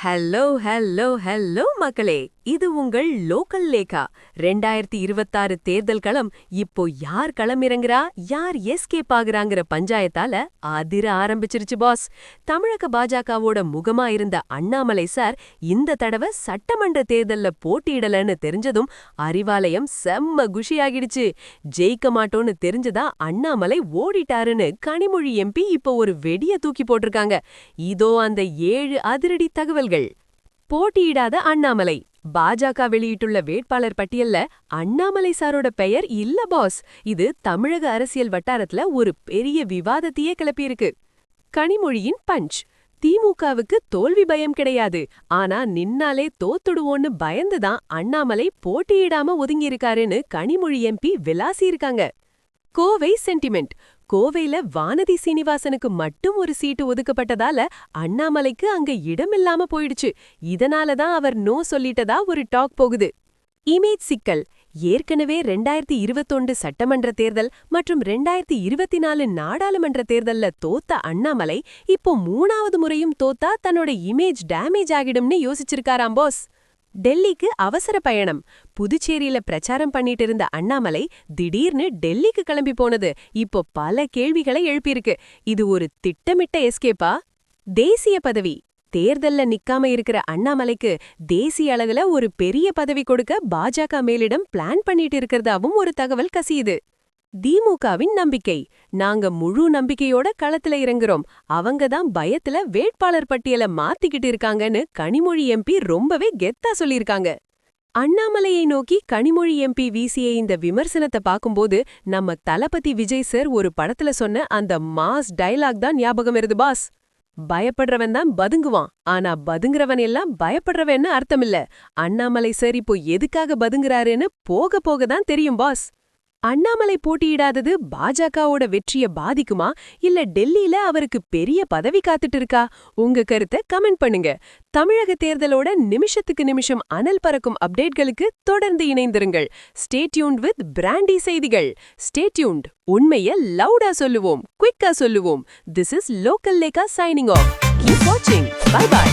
Hello hello hello மக்களே, இது உங்கள் லோக்கல் லேகா. 2026 தேர்தல் களம் இப்போ யார் களமிறங்குறா, யார் எஸ்கேப் ஆகுறாங்கிற பஞ்சாயத்தால அதிர ஆரம்பிச்சிருச்சு பாஸ். தமிழக பாஜகவோட முகமா இருந்த அண்ணாமலை சார் இந்த தடவை சட்டமன்ற தேர்தல்ல போட்டியிடலன்னு தெரிஞ்சதும் அறிவாலயம் செம்ம குஷியாகிடுச்சு. ஜெயிக்க மாட்டோன்னு தெரிஞ்சதா அண்ணாமலை ஓடிட்டாருன்னு கனிமொழி எம்பி இப்போ ஒரு வெடிய தூக்கி போட்டிருக்காங்க. இதோ அந்த 7 அதிரடி தகவல்கள். போட்டியிடாத அண்ணாமலை. பாஜக வெளியிட்டுள்ள வேட்பாளர் பட்டியல்ல அண்ணாமலை சாரோட பெயர் இல்ல பாஸ். இது தமிழக அரசியல் வட்டாரத்துல ஒரு பெரிய விவாதத்தையே கிளப்பியிருக்கு. கனிமொழியின் பஞ்ச். திமுகவுக்கு தோல்வி பயம் கிடையாது, ஆனா நின்னாலே தோத்துடுவோன்னு பயந்துதான் அண்ணாமலை போட்டியிடாம ஒதுங்கியிருக்காருன்னு கனிமொழி எம்பி விளாசியிருக்காங்க. கோவை சென்டிமெண்ட். கோவையில வானதி சீனிவாசனுக்கு மட்டும் ஒரு சீட்டு ஒதுக்கப்பட்டதால அண்ணாமலைக்கு அங்க இடமில்லாம போயிடுச்சு. இதனாலதான் அவர் நோ சொல்லிட்டதா ஒரு டாக் போகுது. இமேஜ் சிக்கல். ஏற்கனவே 2021 சட்டமன்ற தேர்தல் மற்றும் 2024 நாடாளுமன்ற தேர்தல்ல தோத்த அண்ணாமலை இப்போ 3வது முறையும் தோத்தா தன்னோட இமேஜ் டேமேஜ் ஆகிடும்னு யோசிச்சிருக்காராம் பாஸ். டெல்லிக்கு அவசர பயணம். புதுச்சேரியில பிரச்சாரம் பண்ணிட்டு இருந்த அண்ணாமலை திடீர்னு டெல்லிக்கு கிளம்பி போனது இப்போ பல கேள்விகளை எழுப்பியிருக்கு. இது ஒரு திட்டமிட்ட எஸ்கேப்பா? தேசிய பதவி. தேர்தல்ல நிக்காம இருக்கிற அண்ணாமலைக்கு தேசிய அளவுல ஒரு பெரிய பதவி கொடுக்க பாஜக மேலிடம் பிளான் பண்ணிட்டு இருக்கிறதாவும் ஒரு தகவல் கசியுது. திமுகவின் நம்பிக்கை. நாங்க முழு நம்பிக்கையோட களத்துல இறங்குறோம், அவங்கதான் பயத்துல வேட்பாளர் பட்டியலை மாத்திக்கிட்டு இருக்காங்கன்னு கனிமொழி எம்பி ரொம்பவே கெத்தா சொல்லியிருக்காங்க. அண்ணாமலையை நோக்கி கனிமொழி எம்பி வீசிய இந்த விமர்சனத்தை பார்க்கும்போது நம்ம தளபதி விஜய் சார் ஒரு படத்துல சொன்ன அந்த மாஸ் டயலாக் தான் ஞாபகம் வருது பாஸ். பயப்படுறவன் தான் பதுங்குவான், ஆனா பதுங்குறவன் எல்லாம் பயப்படுறவன்னு அர்த்தமில்ல. அண்ணாமலை சார் இப்போ எதுக்காக பதுங்குறாருன்னு போக போக தான் தெரியும் பாஸ். அண்ணாமலை போட்டியிடாதது பாஜகவோட வெற்றிய பாதிக்குமா, இல்ல டெல்லியில அவருக்கு பெரிய பதவி காத்துட்டு இருக்கா? உங்க கருத்தை கமெண்ட் பண்ணுங்க. தமிழக தேர்தலோட நிமிஷத்துக்கு நிமிஷம் அனல் பறக்கும் அப்டேட்களுக்கு தொடர்ந்து இணைந்திருங்கள். ஸ்டே டியூன்ட் வித் பிராண்டி செய்திகள். Stay tuned. உண்மைய லவுடா சொல்லுவோம், குயிக்கா சொல்லுவோம். This is local Lekha signing off. Keep வாட்சிங். Bye by.